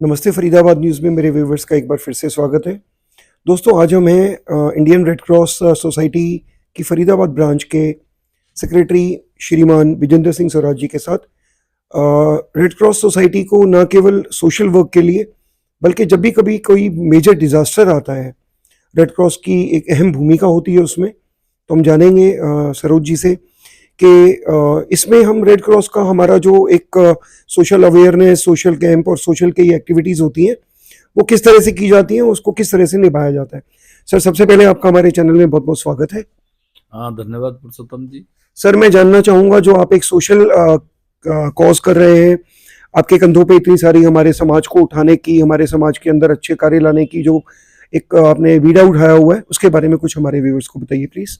नमस्ते फरीदाबाद न्यूज़ में मेरे व्यूवर्स का एक बार फिर से स्वागत है। दोस्तों आज हम हैं इंडियन रेड क्रॉस सोसाइटी की फरीदाबाद ब्रांच के सेक्रेटरी श्रीमान विजेंद्र सिंह स्वराज जी के साथ। रेड क्रॉस सोसाइटी को न केवल सोशल वर्क के लिए बल्कि जब भी कभी कोई मेजर डिज़ास्टर आता है, रेड क्रॉस की एक अहम भूमिका होती है उसमें। तो हम जानेंगे सरोज जी से कि इसमें हम रेड क्रॉस का हमारा जो एक सोशल अवेयरनेस, सोशल कैंप और सोशल कई एक्टिविटीज़ होती हैं, वो किस तरह से की जाती हैं, उसको किस तरह से निभाया जाता है। सर, सबसे पहले आपका हमारे चैनल में बहुत बहुत स्वागत है। हाँ, धन्यवाद पुरुषोत्तम जी। सर, मैं जानना चाहूँगा, जो आप एक सोशल कॉज कर रहे हैं, आपके कंधों पे इतनी सारी हमारे समाज को उठाने की, हमारे समाज के अंदर अच्छे कार्य लाने की जो एक आपने बीड़ा उठाया हुआ है, उसके बारे में कुछ हमारे व्यूअर्स को बताइए प्लीज़।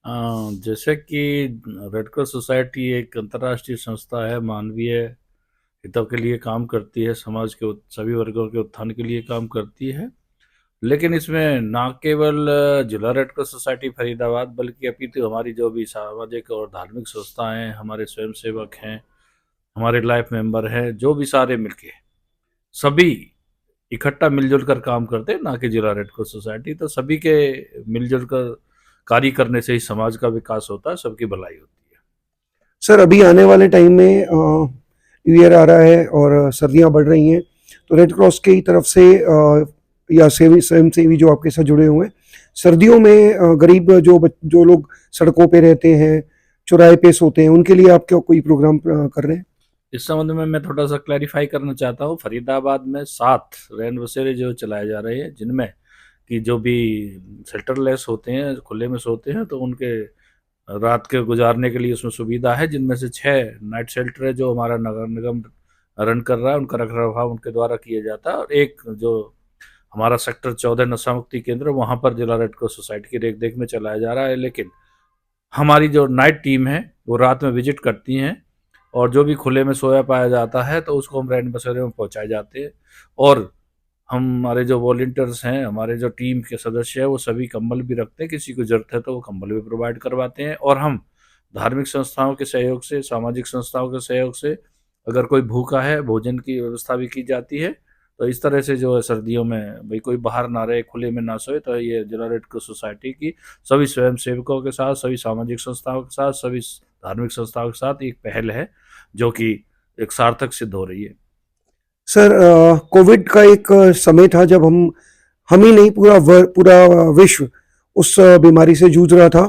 जैसे कि रेड क्रॉस सोसाइटी एक अंतर्राष्ट्रीय संस्था है, मानवीय हितों के लिए काम करती है, समाज के सभी वर्गों के उत्थान के लिए काम करती है। लेकिन इसमें ना केवल जिला रेड क्रॉस सोसाइटी फरीदाबाद बल्कि अपितु हमारी जो भी सामाजिक और धार्मिक संस्थाएं हैं, हमारे स्वयंसेवक हैं, हमारे लाइफ मेंबर हैं, जो भी सारे मिलके सभी इकट्ठा मिलजुल कर काम करते हैं, ना कि जिला रेड क्रॉस सोसाइटी। तो सभी के मिलजुल कर कार्य करने से ही समाज का विकास होता है, सबकी भलाई होती है। सर, अभी आने वाले टाइम में न्यू ईयर आ रहा है और सर्दियां बढ़ रही हैं, तो रेड क्रॉस की तरफ से या स्वयं सेवी जो आपके साथ जुड़े हुए हैं, सर्दियों में गरीब जो लोग सड़कों पे रहते हैं, चौराहे पे सोते हैं, उनके लिए आप क्या कोई प्रोग्राम कर रहे हैं? इस संबंध में मैं थोड़ा सा क्लैरिफाई करना चाहता हूँ। फरीदाबाद में 7 रैन बसेरे जो चलाए जा रहे हैं, जिनमें कि जो भी शेल्टरलेस होते हैं, खुले में सोते हैं, तो उनके रात के गुजारने के लिए उसमें सुविधा है, जिनमें से 6 नाइट शेल्टर है जो हमारा नगर निगम रन कर रहा है, उनका रखरखाव उनके द्वारा किया जाता है। और एक जो हमारा सेक्टर 14 नशा मुक्ति केंद्र, वहाँ पर जिला रेड क्रॉस सोसाइटी की रेख देख में चलाया जा रहा है। लेकिन हमारी जो नाइट टीम है वो रात में विजिट करती हैं, और जो भी खुले में सोया पाया जाता है तो उसको हम रैन बसेरे में पहुंचाए जाते हैं। और हमारे जो वॉलंटियर्स हैं, हमारे जो टीम के सदस्य हैं, वो सभी कंबल भी रखते हैं, किसी को ज़रूरत है तो वो कंबल भी प्रोवाइड करवाते हैं। और हम धार्मिक संस्थाओं के सहयोग से, सामाजिक संस्थाओं के सहयोग से, अगर कोई भूखा है, भोजन की व्यवस्था भी की जाती है। तो इस तरह से जो है सर्दियों में भाई कोई बाहर ना रहे, खुले में ना सोए, तो ये जिला रेड क्रॉस सोसाइटी की सभी स्वयं सेवकों के साथ, सभी सामाजिक संस्थाओं के साथ, सभी धार्मिक संस्थाओं के साथ एक पहल है जो कि एक सार्थक सिद्ध हो रही है। सर, कोविड का एक समय था जब हम ही नहीं, पूरा विश्व उस बीमारी से जूझ रहा था।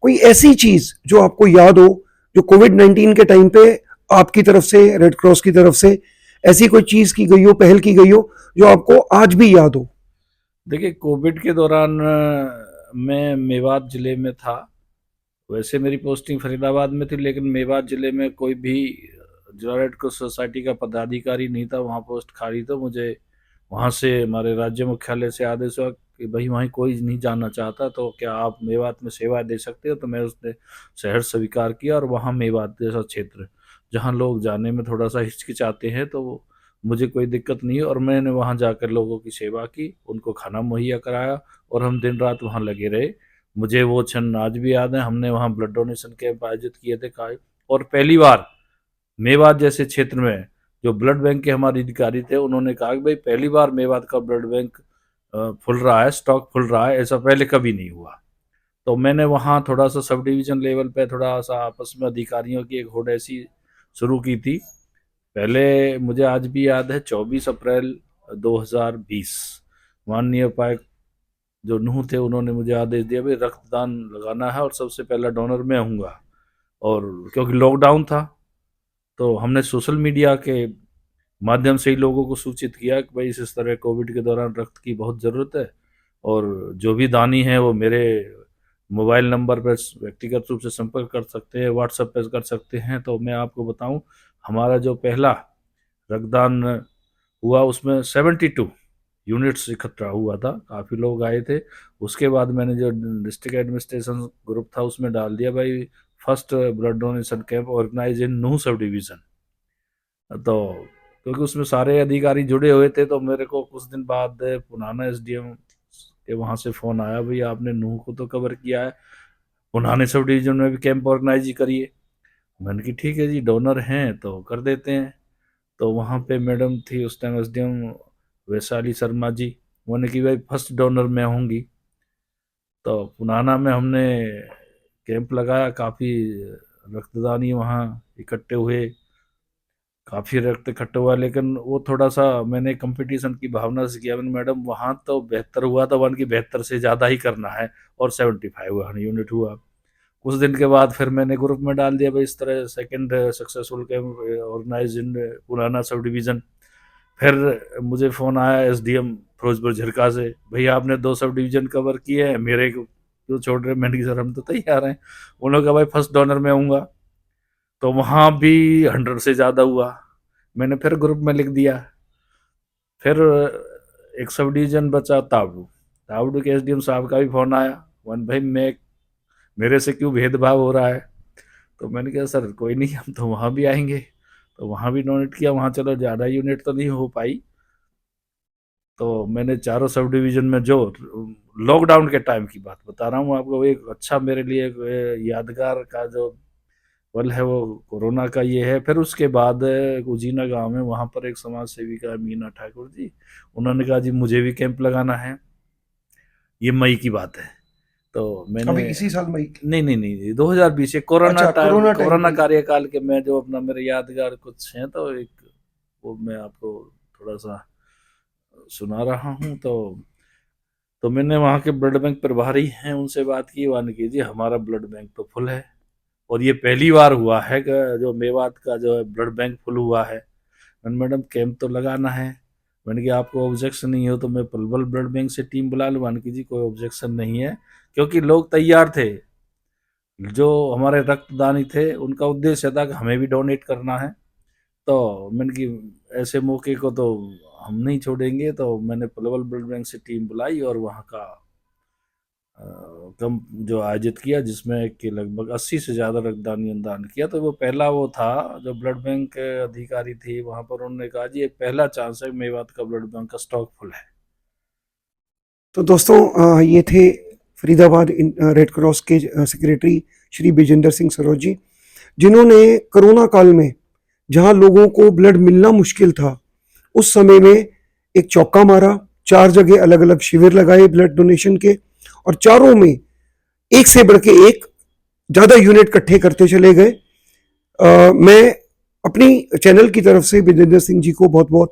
कोई ऐसी चीज जो आपको याद हो, जो कोविड-19 के टाइम पे आपकी तरफ से, रेड क्रॉस की तरफ से ऐसी कोई चीज की गई हो, पहल की गई हो, जो आपको आज भी याद हो? देखिए, कोविड के दौरान मैं मेवात ज़िले में था। वैसे मेरी पोस्टिंग फरीदाबाद में थी, लेकिन मेवात ज़िले में कोई भी जिला रेड क्रॉस सोसाइटी का पदाधिकारी नहीं था, वहाँ पोस्ट खाली। तो मुझे वहाँ से हमारे राज्य मुख्यालय से आदेश हुआ कि भाई वहीं कोई नहीं जाना चाहता, तो क्या आप मेवात में सेवा दे सकते हो। तो मैं उसने शहर स्वीकार किया, और वहाँ मेवात जैसा क्षेत्र जहाँ लोग जाने में थोड़ा सा हिचकिचाते हैं, तो मुझे कोई दिक्कत नहीं है, और मैंने वहाँ जाकर लोगों की सेवा की, उनको खाना मुहैया कराया, और हम दिन रात वहाँ लगे रहे। मुझे वो क्षण आज भी याद है। हमने वहाँ ब्लड डोनेशन कैंप आयोजित किए थे और पहली बार मेवात जैसे क्षेत्र में जो ब्लड बैंक के हमारे अधिकारी थे, उन्होंने कहा कि भाई पहली बार मेवात का ब्लड बैंक फुल रहा है, स्टॉक फुल रहा है, ऐसा पहले कभी नहीं हुआ। तो मैंने वहाँ थोड़ा सा सब डिवीजन लेवल पे थोड़ा सा आपस में अधिकारियों की एक होड़ ऐसी शुरू की थी। पहले मुझे आज भी याद है, 24 अप्रैल 2020 माननीय उपायुक्त जो नूह थे, उन्होंने मुझे आदेश दिया भाई रक्तदान लगाना है, और सबसे पहला डोनर मैं हूँगा। और क्योंकि लॉकडाउन था, तो हमने सोशल मीडिया के माध्यम से ही लोगों को सूचित किया कि भाई इस तरह कोविड के दौरान रक्त की बहुत ज़रूरत है, और जो भी दानी है वो मेरे मोबाइल नंबर पर व्यक्तिगत रूप से संपर्क कर सकते हैं, व्हाट्सएप पर कर सकते हैं। तो मैं आपको बताऊं, हमारा जो पहला रक्तदान हुआ उसमें 72 यूनिट्स इकट्ठा हुआ था, काफ़ी लोग आए थे। उसके बाद मैंने जो डिस्ट्रिक्ट एडमिनिस्ट्रेशन ग्रुप था उसमें डाल दिया भाई first blood donation camp organise in Nuh sub division. तो क्योंकि उसमें सारे अधिकारी जुड़े हुए थे, तो मेरे को कुछ दिन बाद पुनाना एसडीएम के वहाँ से फ़ोन आया, भाई आपने नूह को तो कवर किया है, पुनाने सब डिवीज़न में भी कैंप ऑर्गेनाइज ही करिए। मैंने कि ठीक है जी, डोनर हैं तो कर देते हैं। तो वहाँ पे मैडम थी उस टाइम एसडीएम वैशाली शर्मा जी, उन्होंने कि भाई फर्स्ट डोनर मैं होंगी। तो पुनाना में हमने कैंप लगाया, काफ़ी रक्तदानी वहाँ इकट्ठे हुए, काफ़ी रक्त इकट्ठा हुआ, लेकिन वो थोड़ा सा मैंने कंपटीशन की भावना से किया। मैंने मैडम वहाँ तो बेहतर हुआ था, वन की बेहतर से ज़्यादा ही करना है, और 75 यूनिट हुआ। कुछ दिन के बाद फिर मैंने ग्रुप में डाल दिया भाई इस तरह सेकंड सक्सेसफुल कैंप ऑर्गेनाइज इन पुराना सब डिवीज़न। फिर मुझे फ़ोन आया एसडीएम फिरोजपुर झिरका से, भैया आपने 2 सब डिवीज़न कवर किए हैं, मेरे को क्यों छोड़ रहे? मैंने कहा सर हम तो तैयार हैं। उन्होंने कहा भाई फर्स्ट डोनर में आऊँगा। तो वहाँ भी 100 से ज़्यादा हुआ। मैंने फिर ग्रुप में लिख दिया। फिर एक सब डिवीज़न बचा तावड़ू। तावड़ू के एसडीएम साहब का भी फ़ोन आया, वन भाई मेरे से क्यों भेदभाव हो रहा है? तो मैंने कहा सर कोई नहीं, हम तो वहाँ भी आएंगे। तो वहाँ भी डोनेट किया। वहाँ चलो ज़्यादा यूनिट तो नहीं हो पाई। तो मैंने चारों सब डिवीज़न में, जो लॉकडाउन के टाइम की बात बता रहा हूँ आपको, एक अच्छा मेरे लिए एक यादगार का जो पल है वो कोरोना का ये है। फिर उसके बाद उजीना गांव में, वहाँ पर एक समाज सेविका मीना ठाकुर जी, उन्होंने कहा जी मुझे भी कैंप लगाना है। ये मई की बात है। तो मैंने, अभी इसी साल मई? नहीं 2020 के कोरोना अच्छा, टाइम, कोरोना टाइम कोरोना पे। कार्यकाल के मैं जो अपना मेरे यादगार कुछ हैं, तो एक वो मैं आपको थोड़ा सा सुना रहा हूँ। तो मैंने वहाँ के ब्लड बैंक प्रभारी हैं उनसे बात की, वान की जी हमारा ब्लड बैंक तो फुल है, और ये पहली बार हुआ है कि जो मेवात का जो है ब्लड बैंक फुल हुआ है। मैंने मैडम कैंप तो लगाना है। मैंने कहा आपको ऑब्जेक्शन नहीं हो तो मैं पलवल ब्लड बैंक से टीम बुला लूँ? की जी कोई ऑब्जेक्शन नहीं है, क्योंकि लोग तैयार थे। जो हमारे रक्तदानी थे उनका उद्देश्य था कि हमें भी डोनेट करना है। तो मैंने कि ऐसे मौके को तो हम नहीं छोड़ेंगे। तो मैंने पलवल ब्लड बैंक से टीम बुलाई और वहाँ का कम जो आयोजित किया, जिसमें कि लगभग 80 से ज़्यादा रक्तदानियों ने दान किया। तो वो पहला वो था जो ब्लड बैंक के अधिकारी थी वहाँ पर, उन्होंने कहा जी ये पहला चांस है मेवात का ब्लड बैंक का स्टॉक फुल है। तो दोस्तों ये थे फरीदाबाद रेड क्रॉस के सेक्रेटरी श्री विजेंद्र सिंह सरोज जी, जिन्होंने कोरोना काल में जहां लोगों को ब्लड मिलना मुश्किल था, उस समय में एक चौका मारा, 4 जगह अलग अलग शिविर लगाए ब्लड डोनेशन के, और चारों में एक से बढ़ के एक ज़्यादा यूनिट इकट्ठे करते चले गए। मैं अपनी चैनल की तरफ से विजेंद्र सिंह जी को बहुत बहुत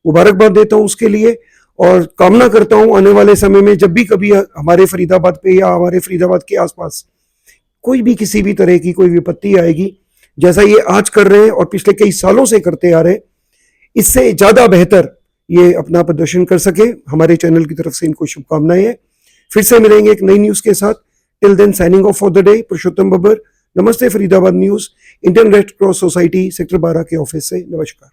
मुबारकबाद देता हूं उसके लिए, और कामना करता हूं आने वाले समय में जब भी कभी हमारे फरीदाबाद पे या हमारे फरीदाबाद के आसपास कोई भी किसी भी तरह की कोई विपत्ति आएगी, जैसा ये आज कर रहे हैं और पिछले कई सालों से करते आ रहे हैं, इससे ज़्यादा बेहतर ये अपना प्रदर्शन कर सके। हमारे चैनल की तरफ से इनको शुभकामनाएं हैं। फिर से मिलेंगे एक नई न्यूज़ के साथ। Till then signing off for the day, Purushottam Babbar. नमस्ते Faridabad news, Indian Red Cross Society sector 12 के ऑफिस से। नमस्कार।